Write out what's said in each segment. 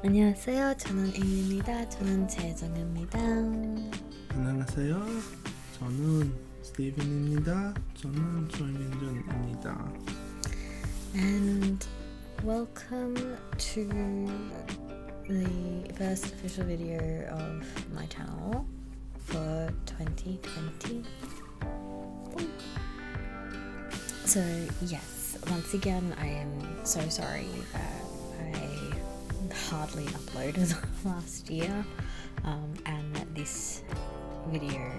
안녕하세요. 저는 에이미입니다. 저는 재정입니다. 안녕하세요. 저는 스티븐입니다. 저는 조민준입니다. And welcome to the first official video of my channel for 2020. So yes, once again I am so sorry that I hardly uploaded last year, and that this video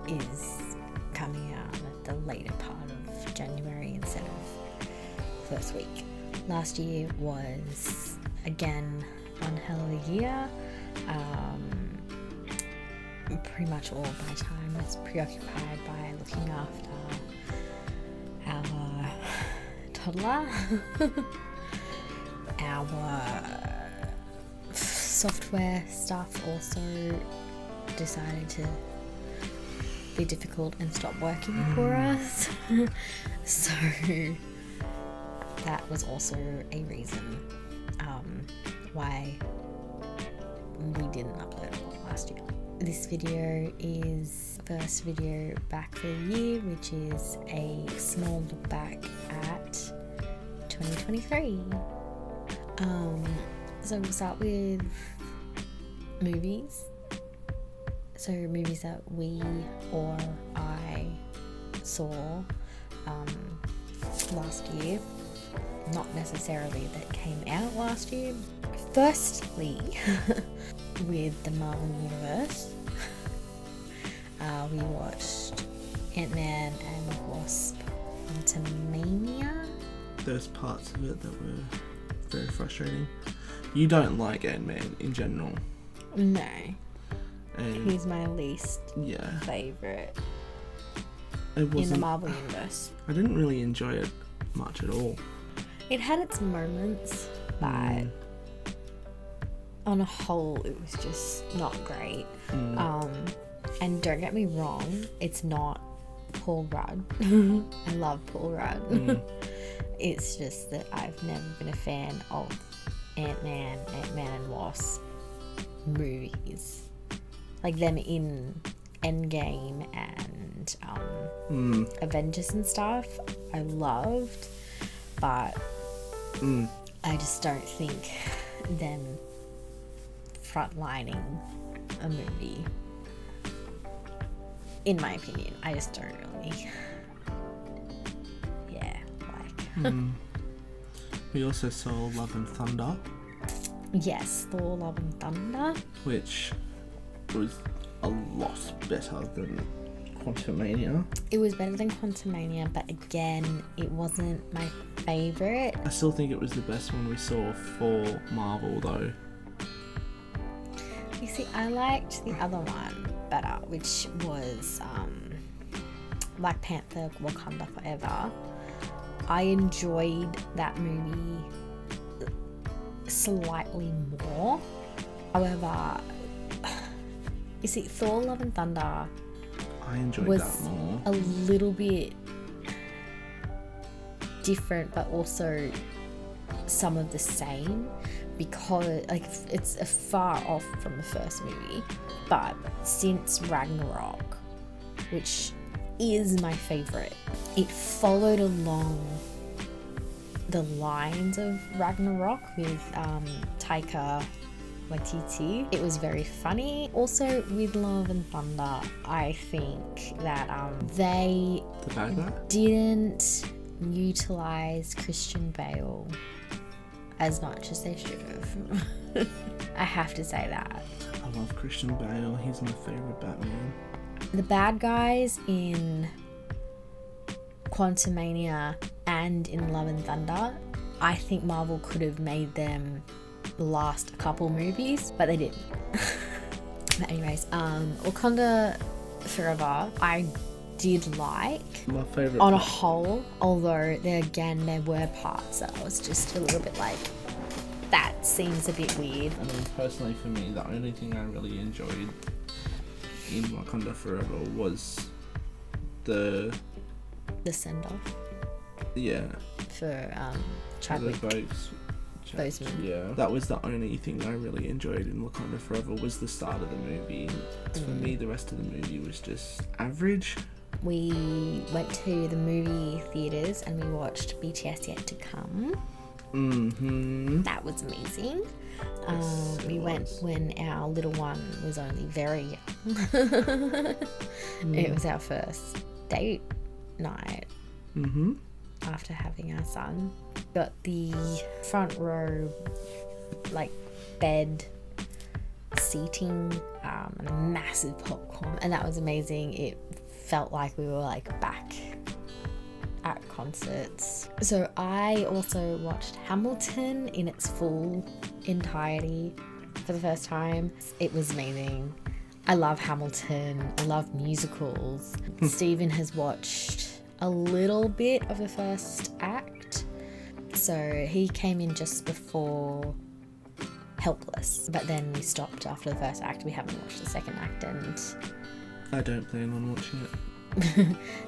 is coming out at the later part of January instead of first week. Last year was again one hell of a year. Pretty much all of my time was preoccupied by looking after our toddler. Our software stuff also decided to be difficult and stop working for us. So that was also a reason why we didn't upload last year. This video is first video back for the year, which is a small look back at 2023. So we'll start with movies. So movies that we or I saw last year, not necessarily that came out last year. Firstly, with the Marvel Universe, we watched Ant-Man and Wasp: Quantumania. There's parts of it that were very frustrating. You don't like Ant-Man in general. No. And He's my least favourite in the Marvel Universe. I didn't really enjoy it much at all. It had its moments, but on a whole it was just not great. And don't get me wrong, it's not Paul Rudd. I love Paul Rudd. It's just that I've never been a fan of Ant-Man and Wasp movies. Like them in Endgame and Avengers and stuff, I loved, but I just don't think them frontlining a movie, in my opinion, I just don't really like. We also saw Love and Thunder, Yes, Thor: Love and Thunder. which was a lot better than Quantumania. It was better than Quantumania, but again, it wasn't my favourite. I still think it was the best one we saw for Marvel though. You see, I liked the other one better, which was Black Panther: Wakanda Forever. I enjoyed that movie slightly more. However, you see, Thor: Love and Thunder I enjoyed was that more. a little bit different, but also some of the same, because like it's a far off from the first movie. But since Ragnarok, which is my favorite, it followed along the lines of Ragnarok with Taika Waititi. It was very funny. Also with Love and Thunder, I think that they The bad guy? didn't utilize Christian Bale as much as they should have. I have to say that. I love Christian Bale. He's my favourite Batman. The bad guys in Quantumania and in Love and Thunder, I think Marvel could have made them last a couple movies, but they didn't. But anyways, Wakanda Forever, I did like My favourite on a part. whole, although there were parts that I was just a little bit like, that seems a bit weird. I mean, personally for me, the only thing I really enjoyed in Wakanda Forever was the The send-off yeah for the Chadwick. boats Bozeman. Yeah, that was the only thing I really enjoyed in Wakanda Forever was the start of the movie. For me, the rest of the movie was just average. We went to the movie theaters and we watched BTS Yet to Come. That was amazing. We went when our little one was only very young. It was our first date night after having our son. Got the front row, like, bed seating, and a massive popcorn, and that was amazing. It felt like we were, like, back at concerts. So I also watched Hamilton in its full entirety for the first time. It was amazing. I love Hamilton. I love musicals. Stephen has watched a little bit of the first act. So he came in just before Helpless, but then we stopped after the first act. We haven't watched the second act, and I don't plan on watching it.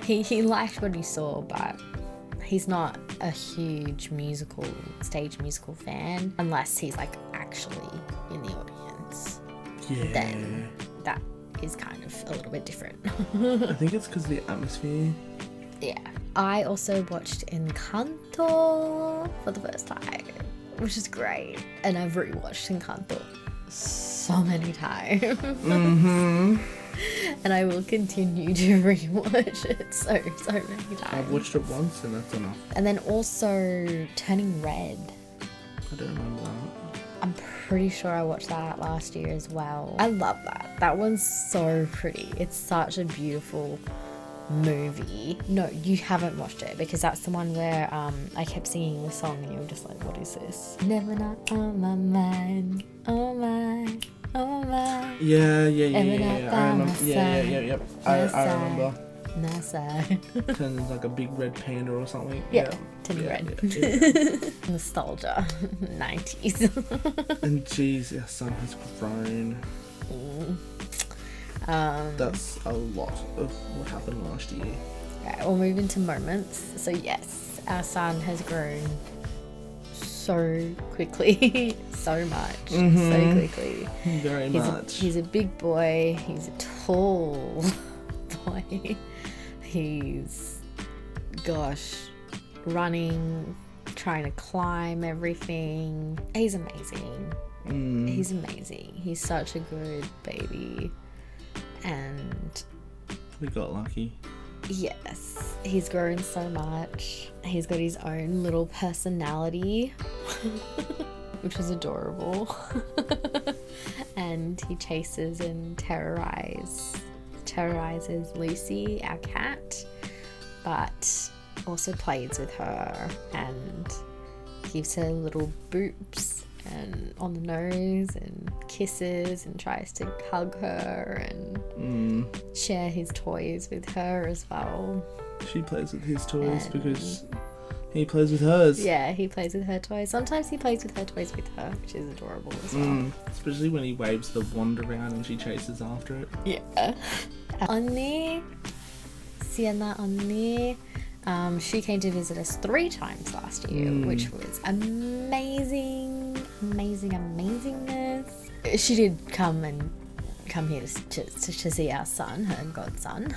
he liked what he saw, but he's not a huge stage musical fan unless he's, like, actually in the audience. Yeah. Then that is kind of a little bit different. I think it's because of the atmosphere. Yeah. I also watched Encanto for the first time, which is great. And I've rewatched Encanto so many times. And I will continue to rewatch it so many times. I've watched it once and that's enough. And then also Turning Red. I don't remember that. I'm pretty sure I watched that last year as well. I love that. That one's so pretty. It's such a beautiful movie. No, you haven't watched it because that's the one where I kept singing the song and you were just like, what is this? Never not on my mind, oh my, oh my. Yeah. I remember. I remember. Nasa. Turns into like a big red panda or something. Yeah. Turning red. Nostalgia. 90s. And jeez, our son has grown. That's a lot of what happened last year. Right, we'll move into moments. So yes, our son has grown so quickly. So much. So quickly. Very much. He's a big boy. He's a tall boy. He's, running, trying to climb everything. He's amazing. He's amazing. He's such a good baby. And we got lucky. Yes, he's grown so much. He's got his own little personality, which is adorable. And he chases and terrorizes Lucy, our cat, but also plays with her and gives her little boops and on the nose and kisses and tries to hug her and share his toys with her as well. She plays with his toys because he plays with hers. Yeah, he plays with her toys. Sometimes he plays with her toys with her, which is adorable as well. Especially when he waves the wand around and she chases after it. Yeah. 언니, Sienna 언니. She came to visit us 3 times last year, which was amazingness. She did come here to see our son, her godson.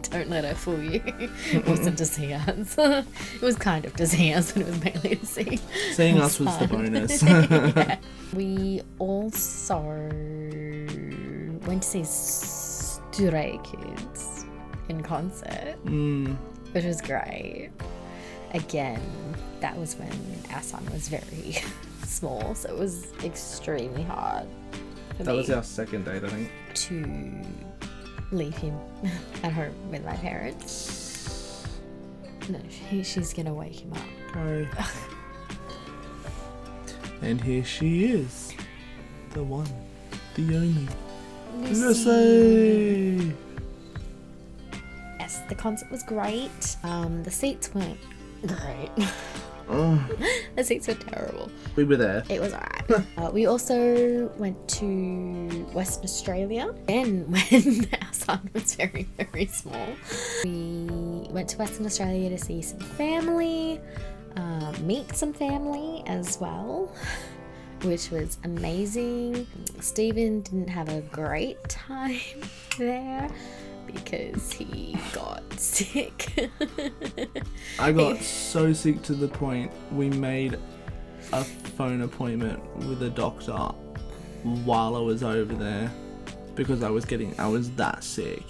Don't let her fool you. It wasn't to see us. It was kind of to see us, but it was mainly to see. Seeing us was the bonus. Yeah. We also went to see Stray Kids in concert, which was great. Again, that was when our son was very small, so it was extremely hard for that me was our second date, I think, to leave him at home with my parents. No, she's gonna wake him up. Oh. And here she is, the one, the only Lucy. Yes, the concert was great. The seats weren't great. The seats were terrible. We were there. It was alright. We also went to Western Australia, and when our son was very, very small. We went to Western Australia to see some family. meet some family as well, which was amazing. Stephen didn't have a great time there because he got sick. I got so sick to the point we made a phone appointment with a doctor while I was over there because I was that sick.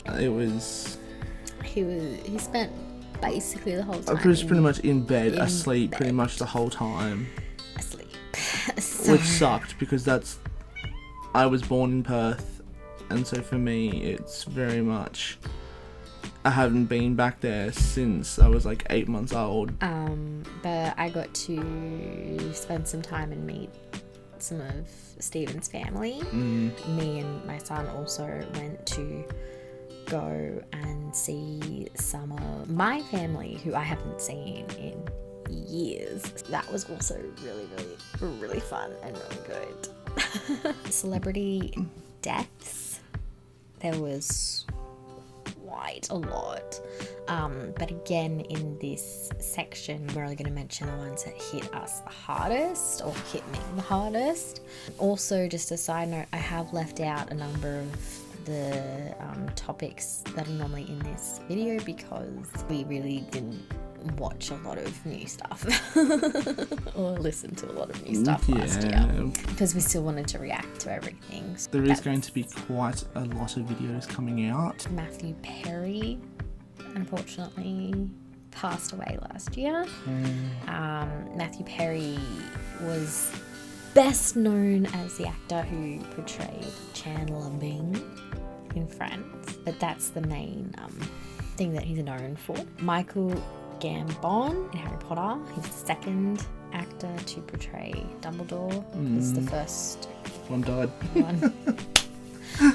He spent basically the whole time. I was pretty much in bed, asleep pretty much the whole time. Asleep. Which sucked because I was born in Perth, and so for me it's very much, I haven't been back there since I was like 8 months old. But I got to spend some time and meet some of Stephen's family. Me and my son also went to go and see some of my family who I haven't seen in years. That was also really fun and really good. Celebrity deaths, there was quite a lot, but again in this section we're only going to mention the ones that hit us the hardest or hit me the hardest. Also, just a side note, I have left out a number of the topics that are normally in this video because we really didn't watch a lot of new stuff or listen to a lot of new stuff last year because we still wanted to react to everything. There is going to be quite a lot of videos coming out. Matthew Perry unfortunately passed away last year. Matthew Perry was best known as the actor who portrayed Chandler Bing in Friends, but that's the main thing that he's known for. Michael Gambon in Harry Potter, he's the second actor to portray Dumbledore. He's the first one died. One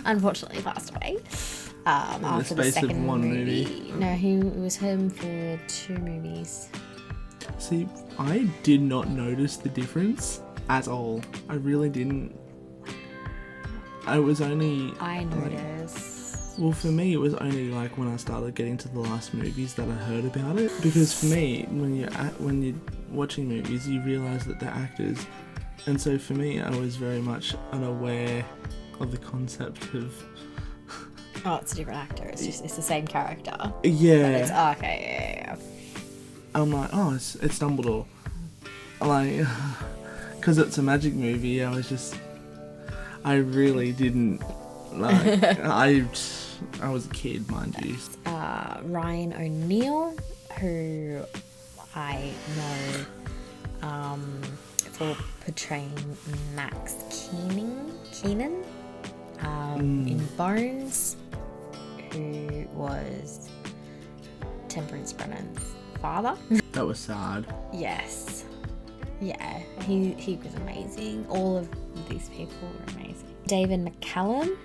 unfortunately passed away after the second movie. No, it was him for 2 movies. See, I did not notice the difference at all. I really didn't. I noticed. Well, for me, it was only like when I started getting to the last movies that I heard about it. Because for me, when you're watching movies, you realise that they're actors, and so for me, I was very much unaware of the concept of. Oh, it's a different actor. It's the same character. Yeah. But yeah. I'm like, oh, it's Dumbledore. Like, because it's a magic movie. I really didn't like. I was a kid, mind you. Ryan O'Neill, who I know for portraying Max Keenan in Bones, who was Temperance Brennan's father. That was sad. Yes. Yeah, he was amazing. All of these people were amazing. David McCallum,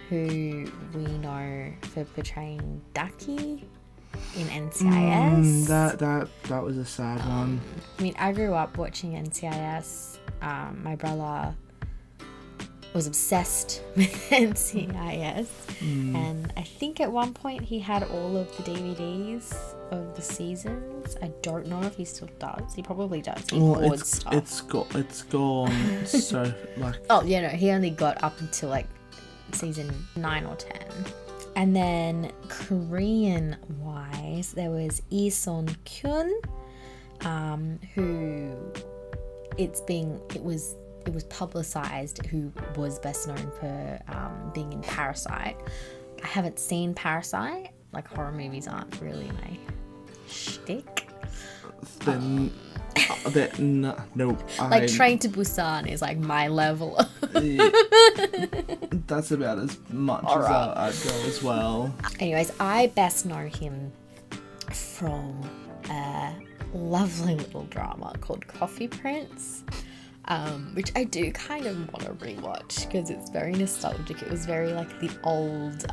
who we know for portraying Ducky in NCIS. That was a sad one. I mean, I grew up watching NCIS. My brother was obsessed with NCIS, and I think at one point he had all of the DVDs of the seasons. I don't know if he still does. He probably does. He hoards stuff. It's gone. So like. Oh yeah, no. He only got up until like season 9 or 10. And then Korean wise, there was Lee Son Kyun, who it was publicized, who was best known for being in Parasite. I haven't seen Parasite. Like, horror movies aren't really my shtick. Then nope. Like Train to Busan is like my level. Yeah, that's about as much as I'd go as well. Anyways, I best know him from a lovely little drama called Coffee Prince, which I do kind of want to rewatch because it's very nostalgic. It was very like the old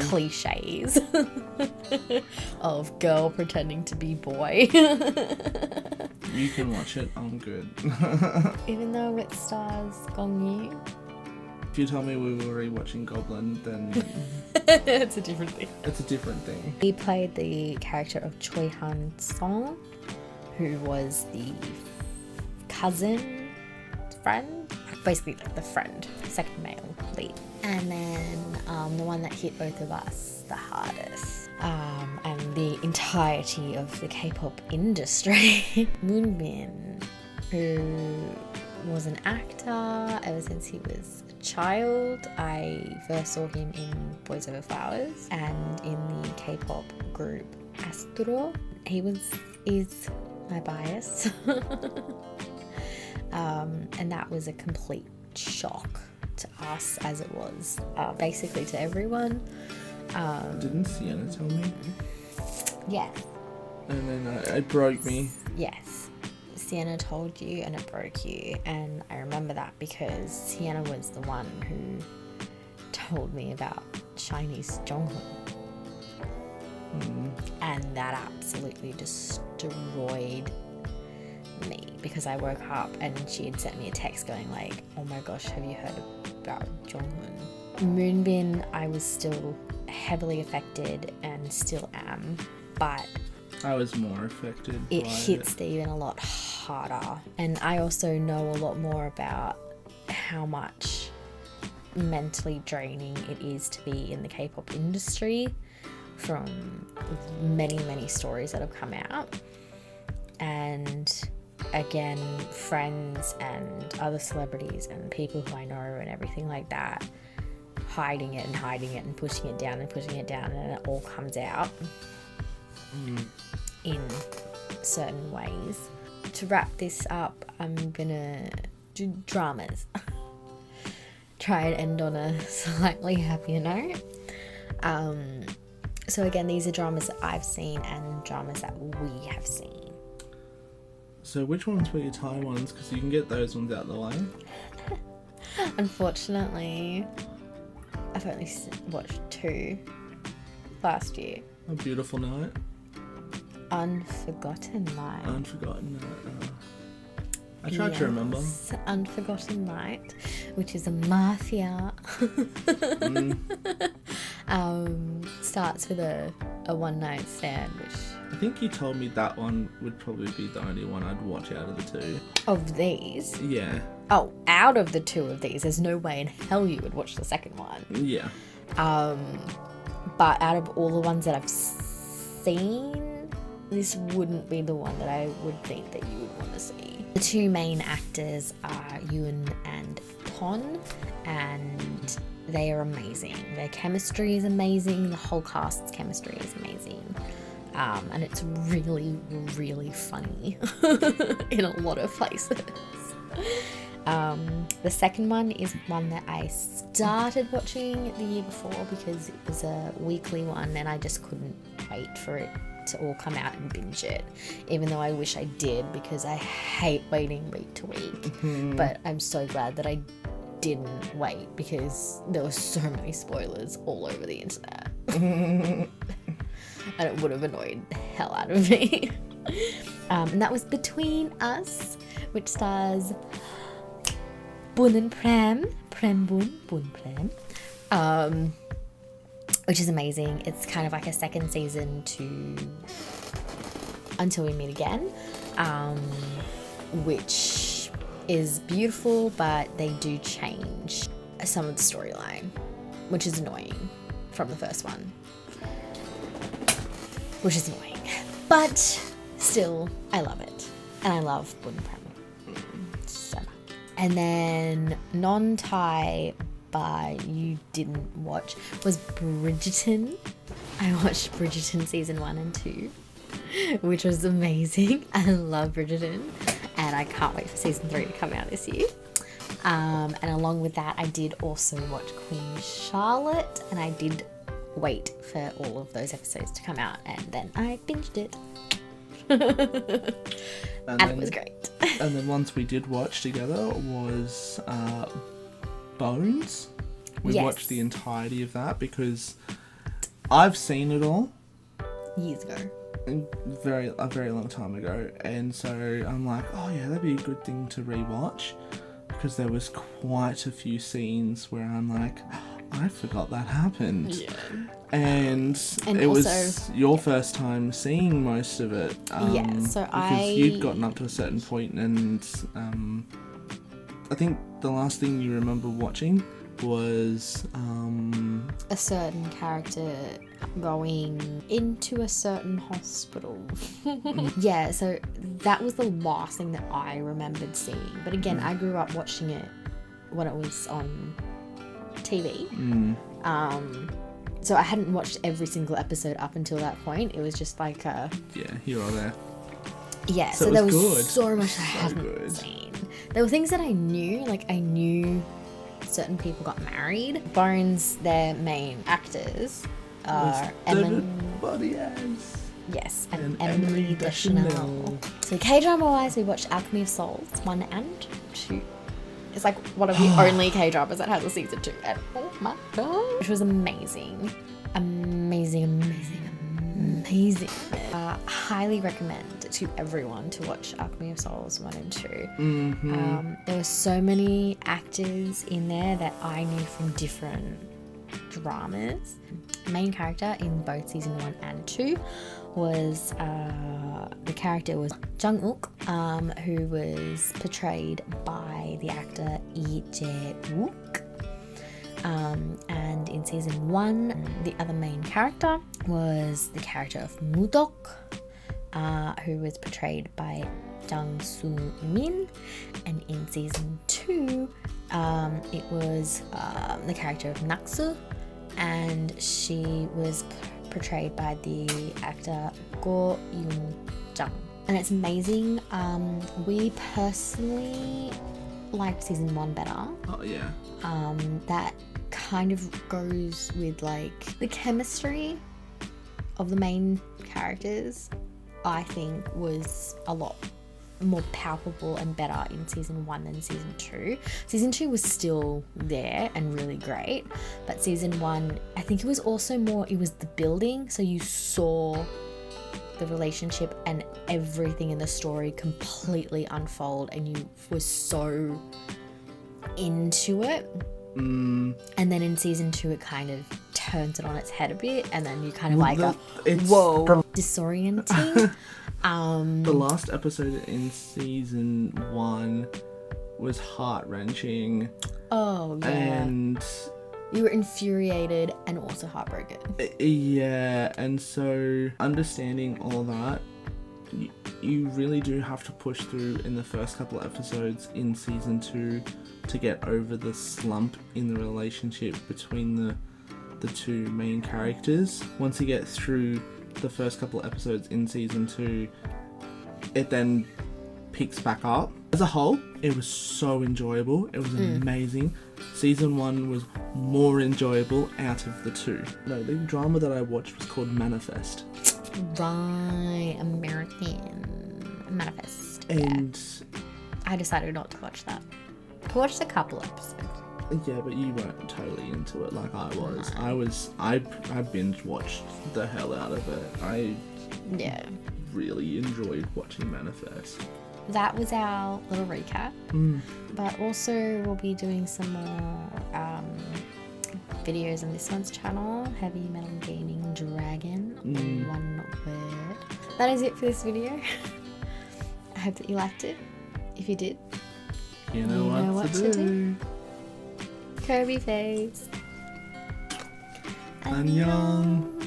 cliches of girl pretending to be boy. You can watch it, I'm good. Even though it stars Gong Yoo. If you told me we were rewatching Goblin, then it's a different thing. It's a different thing. He played the character of Choi Han Song, who was the cousin, friend, basically like the friend, second male lead. And then the one that hit both of us the hardest, and the entirety of the K-pop industry, Moonbin, who was an actor ever since he was a child. I first saw him in Boys Over Flowers and in the K-pop group Astro. Is my bias. And that was a complete shock to us, as it was basically to everyone. Didn't Sienna tell me? Yes. And then it broke me. Yes. Sienna told you and it broke you. And I remember that because Sienna was the one who told me about Chinese Jonghyun. And that absolutely destroyed me, because I woke up and she had sent me a text going like, oh my gosh, have you heard about Jonghyun? Moonbin, I was still heavily affected and still am, but I was more affected. It hit Steven a lot harder. And I also know a lot more about how much mentally draining it is to be in the K-pop industry, from many, many stories that have come out. And again, friends and other celebrities and people who I know and everything like that, hiding it and pushing it down, and it all comes out in certain ways. To wrap this up, I'm gonna do dramas. Try and end on a slightly happier note. So again, these are dramas that I've seen and dramas that we have seen. So which ones were your Thai ones? Because you can get those ones out of the way. Unfortunately, I've only watched 2 last year. A Beautiful Night. Unforgotten Night. Unforgotten Night. I tried to remember. Unforgotten Night, which is a mafia. Starts with a one-night stand, which... I think you told me that one would probably be the only one I'd watch out of the 2. Of these? Yeah. Oh, out of the 2 of these, there's no way in hell you would watch the second one. Yeah. But out of all the ones that I've seen, this wouldn't be the one that I would think that you would want to see. The 2 main actors are Yoon and Ton, and they are amazing. Their chemistry is amazing. The whole cast's chemistry is amazing. And it's really, really funny in a lot of places. The second one is one that I started watching the year before because it was a weekly one and I just couldn't wait for it to all come out and binge it, even though I wish I did, because I hate waiting week to week. But I'm so glad that I didn't wait, because there were so many spoilers all over the internet. And it would have annoyed the hell out of me. And that was Between Us, which stars Bun and Prem, Bun Prem, which is amazing. It's kind of like a second season to Until We Meet Again, which is beautiful, but they do change some of the storyline, which is annoying from the first one. Which is annoying. But still, I love it. And I love Bun Prem so much. And then non-Thai, but you didn't watch, was Bridgerton. I watched Bridgerton season 1 and 2, which was amazing. I love Bridgerton. And I can't wait for season 3 to come out this year. And along with that, I did also watch Queen Charlotte, and I did wait for all of those episodes to come out, and then I binged it. and it was great. And then ones we did watch together was Bones. We watched the entirety of that because I've seen it all years ago, a very long time ago, and so I'm like, oh yeah, that'd be a good thing to rewatch, because there was quite a few scenes where I'm like, I forgot that happened. Yeah. And it also, was your first time seeing most of it. Yeah, so because you'd gotten up to a certain point, and I think the last thing you remember watching was a certain character going into a certain hospital. Yeah, so that was the last thing that I remembered seeing. But again, I grew up watching it when it was on TV. So I hadn't watched every single episode up until that point. It was just like yeah, here or there. Yeah, So there was good. so much I hadn't seen. There were things that I knew, like I knew certain people got married. Bones, their main actors are Yes, and Emily Deschanel. So K-drama wise, we watched Alchemy of Souls 1 and 2. It's like one of the only K-dramas that has a season 2, and oh my god, which was amazing. Highly recommend to everyone to watch Alchemy of Souls 1 and 2. There were so many actors in there that I knew from different dramas. Main character in both season 1 and 2 was the character was Jung-uk, who was portrayed by the actor Lee Jae-wook. And in season 1, the other main character was the character of Mudok, who was portrayed by Jang Soo-min. And in season 2, it was the character of Naksu, and she was portrayed by the actor Go Yoon-jung. And it's amazing. We personally liked season 1 better. Oh yeah. That kind of goes with like the chemistry of the main characters, I think was a lot more palpable and better in season 1 than season 2. Season 2 was still there and really great, but season 1, I think it was also more, it was the building, so you saw the relationship and everything in the story completely unfold, and you were so into it. And then in season 2 it kind of turns it on its head a bit, and then you kind of disorienting. The last episode in season 1 was heart-wrenching. Oh yeah. And you were infuriated and also heartbroken. Yeah, and so understanding all that, you really do have to push through in the first couple of episodes in season 2 to get over the slump in the relationship between the two main characters. Once you get through the first couple of episodes in season 2, it then picks back up. As a whole, it was so enjoyable. It was amazing. Season 1 was more enjoyable out of the 2. No, the drama that I watched was called Manifest. Right, American Manifest. And I decided not to watch that. I watched a couple episodes. Yeah, but you weren't totally into it like I was. I binge watched the hell out of it. I really enjoyed watching Manifest. That was our little recap. But also we'll be doing some more videos on this one's channel, Heavy Metal Gaming Dragon, in one word. That is it for this video. I hope that you liked it. If you did, you know what to do. Kirby face. Annyeong.